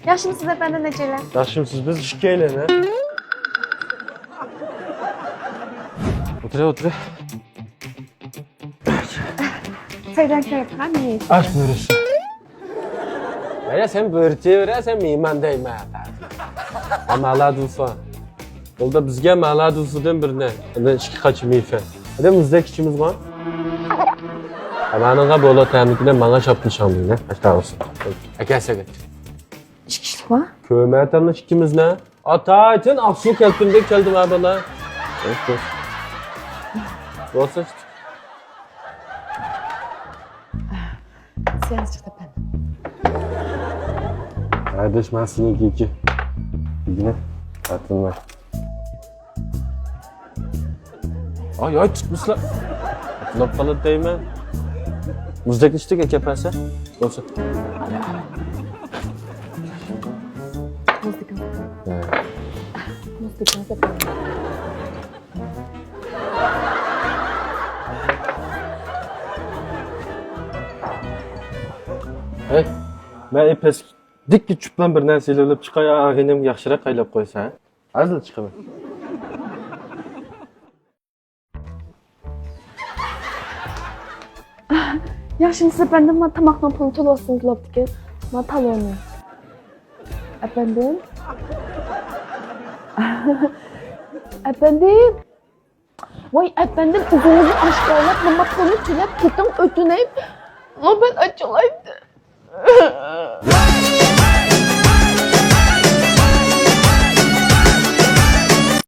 Yaşımsınız efendim neceler? Yaşımsız biz şikeyle ne? Otur. Çaydan kağıtlar mı? Aç buyursun. Ya sen böğürtüye ver, sen meyman değme ya. Mala dufa. Olda bizge mala dufudan birine. Ondan iki kaçı meyfe. Hadi müzdek içimiz var. Amanınğa bola təmliklə bana şapmışam ne? Aşağı olsun. Gelse git. İki kişilik var. Köyme tanış ikimiz ne? Ataytın aksu kelpinde geldim abala. Evet. Olsa işte. Sen çıktı efendim. Kardeş ben senin iki. Yine atın var. Ay tutmuşlar. Atılıp kalıp değme. Muzdek içtik ya kepense. Olsa. Muzdikiniz efendim. Evet. Muzdikiniz efendim. Hey, ben epes dik ki çüplen bir nerseyle ölüp çıkaya ağinem yaxşıra kaylap koysa ha? Azıl çıkamam. Yaşımsınız efendim, ben tamakla pulu tolu olsun bulabdı ki. Ben talonu. Efendim? Efendim? Vay efendim, uzunuzu aşkarlayıp, bana pulu tülep, gittim ötüneyip. Ama ben açılaydı.